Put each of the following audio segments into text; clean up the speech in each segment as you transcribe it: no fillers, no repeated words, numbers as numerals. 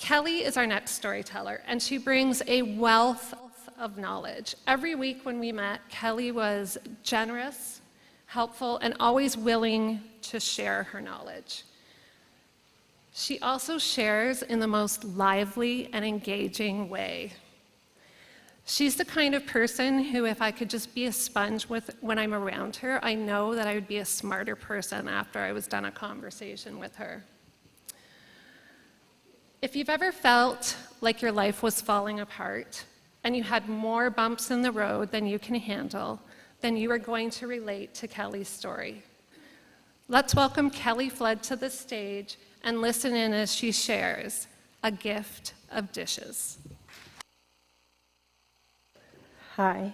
Kelly is our next storyteller, and she brings a wealth of knowledge. Every week when we met, Kelly was generous, helpful, and always willing to share her knowledge. She also shares in the most lively and engaging way. She's the kind of person who, if I could just be a sponge when I'm around her, I know that I would be a smarter person after I was done a conversation with her. If you've ever felt like your life was falling apart and you had more bumps in the road than you can handle, then you are going to relate to Kelly's story. Let's welcome Kelly Flood to the stage and listen in as she shares a gift of dishes. Hi.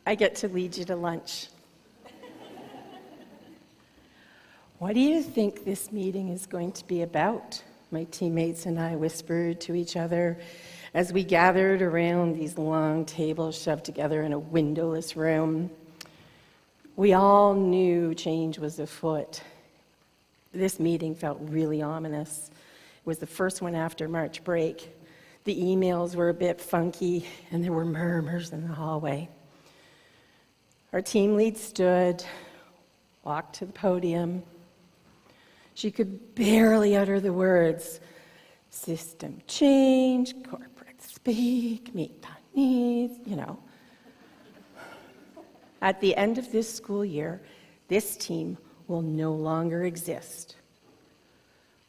I get to lead you to lunch. What do you think this meeting is going to be about? My teammates and I whispered to each other as we gathered around these long tables shoved together in a windowless room. We all knew change was afoot. This meeting felt really ominous. It was the first one after March break. The emails were a bit funky, and there were murmurs in the hallway. Our team lead stood, walked to the podium. She could barely utter the words, system change, corporate speak, meet the needs, At the end of this school year, this team will no longer exist.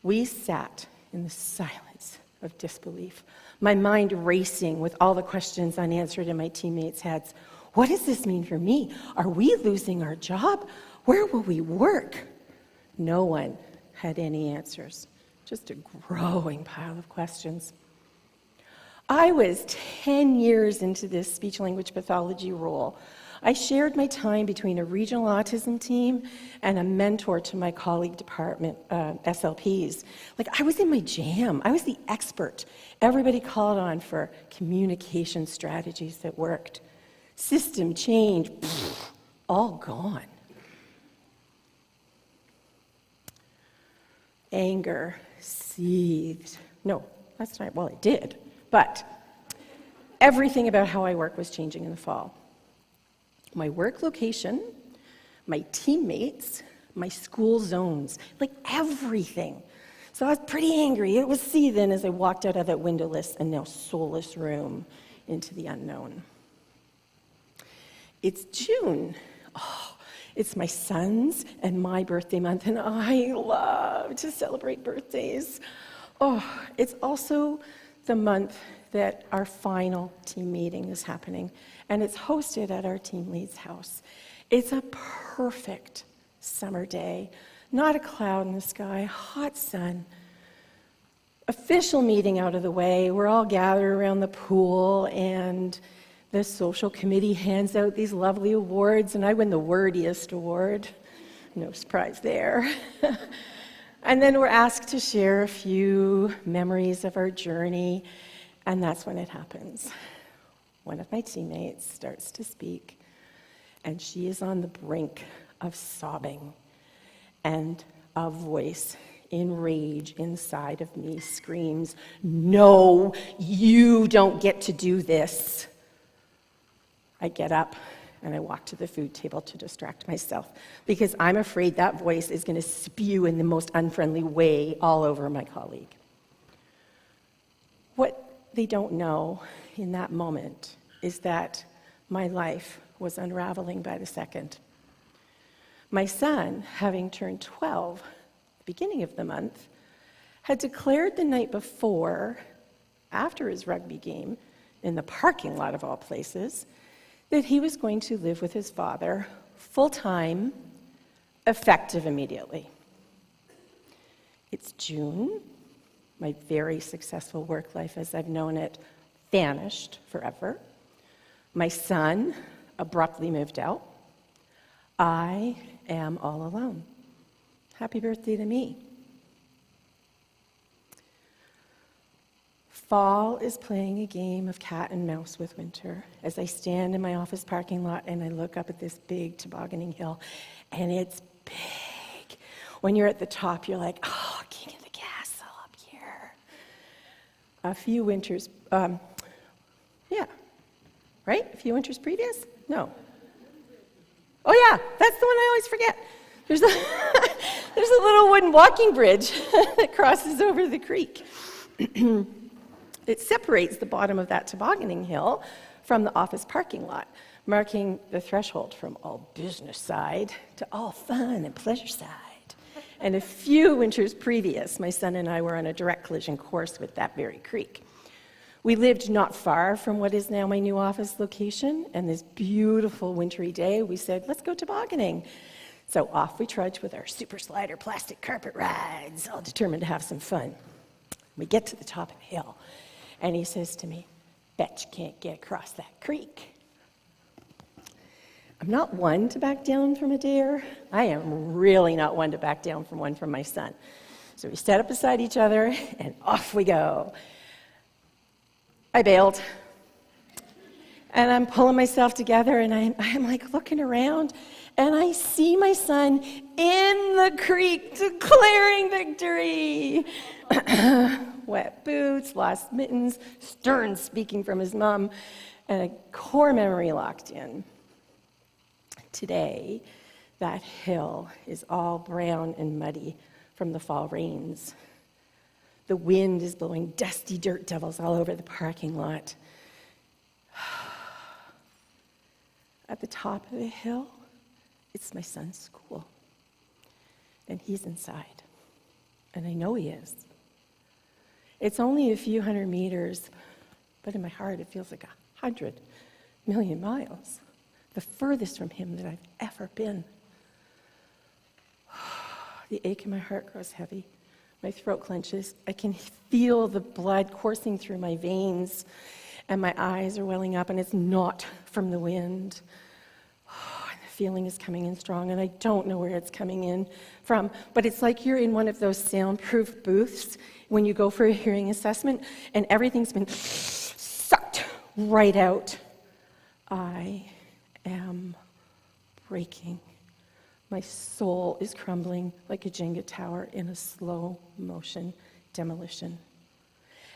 We sat in the silence of disbelief, my mind racing with all the questions unanswered in my teammates' heads. What does this mean for me? Are we losing our job? Where will we work? No one had any answers, just a growing pile of questions. I was 10 years into this speech-language pathology role. I shared my time between a regional autism team and a mentor to my colleague department, SLPs. I was in my jam. I was the expert everybody called on for communication strategies that worked. System change, all gone. Anger seethed. No, that's not, well, it did. But everything about how I work was changing in the fall. My work location, my teammates, my school zones, everything. So I was pretty angry. It was seething as I walked out of that windowless and now soulless room into the unknown. It's June. It's my son's and my birthday month, and I love to celebrate birthdays. It's also the month that our final team meeting is happening, and it's hosted at our team lead's house. It's a perfect summer day, not a cloud in the sky, hot sun. Official meeting out of the way, we're all gathered around the pool, and the social committee hands out these lovely awards, and I win the wordiest award. No surprise there. And then we're asked to share a few memories of our journey, and that's when it happens. One of my teammates starts to speak, and she is on the brink of sobbing, and a voice in rage inside of me screams, "No, you don't get to do this." I get up and I walk to the food table to distract myself because I'm afraid that voice is going to spew in the most unfriendly way all over my colleague. What they don't know in that moment is that my life was unraveling by the second. My son, having turned 12 at the beginning of the month, had declared the night before, after his rugby game, in the parking lot of all places, that he was going to live with his father full-time, effective immediately. It's June. My very successful work life as I've known it vanished forever. My son abruptly moved out. I am all alone. Happy birthday to me. Fall is playing a game of cat and mouse with winter as I stand in my office parking lot and I look up at this big tobogganing hill, and it's big. When you're at the top, you're like, oh, king of the castle up here. a few winters, yeah, right? A few winters previous? No. Oh yeah, that's the one I always forget. There's a, there's a little wooden walking bridge that crosses over the creek. It separates the bottom of that tobogganing hill from the office parking lot, marking the threshold from all business side to all fun and pleasure side. And a few winters previous, my son and I were on a direct collision course with that very creek. We lived not far from what is now my new office location, and this beautiful wintry day, we said, let's go tobogganing. So off we trudged with our super slider plastic carpet rides, all determined to have some fun. We get to the top of the hill, and he says to me, bet you can't get across that creek. I'm not one to back down from a dare. I am really not one to back down from one from my son. So we set up beside each other, and off we go. I bailed. And I'm pulling myself together, and I'm like looking around, and I see my son in the creek declaring victory. Wet boots, lost mittens, stern speaking from his mom, and a core memory locked in. Today, that hill is all brown and muddy from the fall rains. The wind is blowing dusty dirt devils all over the parking lot. At the top of the hill, it's my son's school. And he's inside. And I know he is. It's only a few hundred meters, but in my heart it feels like 100 million miles. The furthest from him that I've ever been. The ache in my heart grows heavy. My throat clenches. I can feel the blood coursing through my veins, and my eyes are welling up, and it's not from the wind. And the feeling is coming in strong, and I don't know where it's coming in from, but it's like you're in one of those soundproof booths when you go for a hearing assessment, and everything's been sucked right out. I am breaking. My soul is crumbling like a Jenga tower in a slow motion demolition.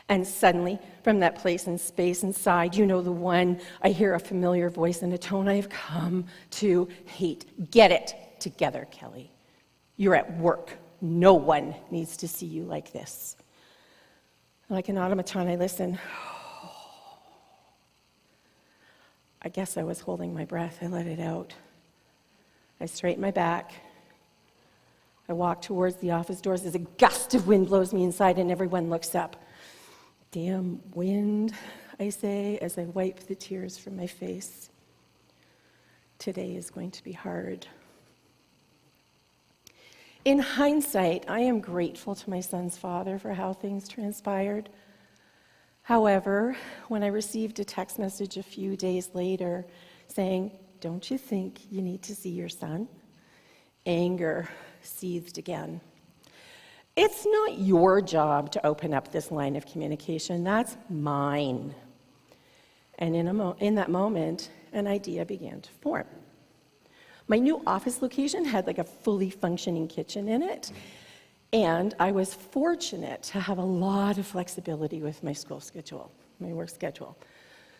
And suddenly, from that place in space inside, you know the one, I hear a familiar voice in a tone I have come to hate. Get it together, Kelly. You're at work. No one needs to see you like this. Like an automaton, I listen. I guess I was holding my breath. I let it out. I straighten my back. I walk towards the office doors as a gust of wind blows me inside and everyone looks up. Damn wind, I say as I wipe the tears from my face. Today is going to be hard. In hindsight, I am grateful to my son's father for how things transpired. However, when I received a text message a few days later saying, "Don't you think you need to see your son?" anger seethed again. It's not your job to open up this line of communication. That's mine. And in that moment, an idea began to form. My new office location had like a fully functioning kitchen in it, and I was fortunate to have a lot of flexibility with my school schedule, my work schedule.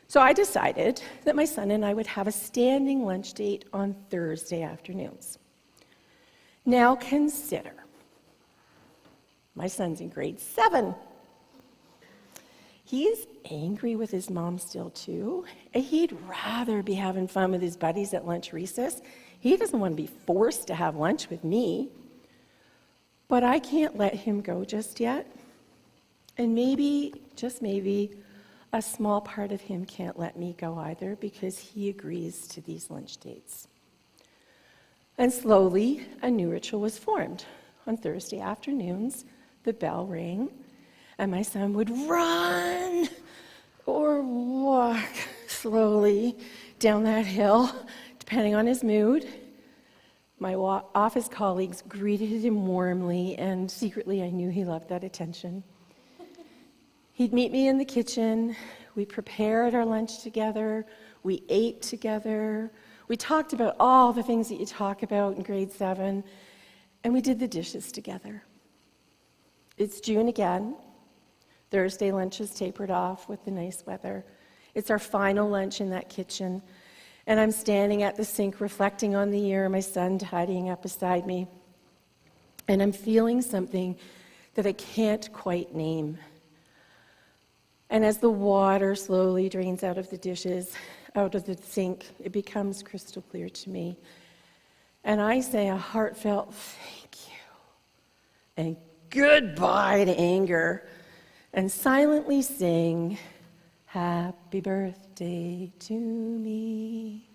So I decided that my son and I would have a standing lunch date on Thursday afternoons. Now consider, my son's in grade 7. He's angry with his mom still too. He'd rather be having fun with his buddies at lunch recess. He doesn't want to be forced to have lunch with me. But I can't let him go just yet. And maybe, just maybe, a small part of him can't let me go either because he agrees to these lunch dates. And slowly, a new ritual was formed. On Thursday afternoons, the bell rang, and my son would run or walk slowly down that hill, depending on his mood. My office colleagues greeted him warmly, and secretly I knew he loved that attention. He'd meet me in the kitchen. We prepared our lunch together. We ate together. We talked about all the things that you talk about in grade 7, and we did the dishes together. It's June again. Thursday lunch is tapered off with the nice weather. It's our final lunch in that kitchen. And I'm standing at the sink reflecting on the year, my son tidying up beside me. And I'm feeling something that I can't quite name. And as the water slowly drains out of the dishes, out of the sink, it becomes crystal clear to me. And I say a heartfelt thank you and goodbye to anger, and silently sing, happy birthday to me.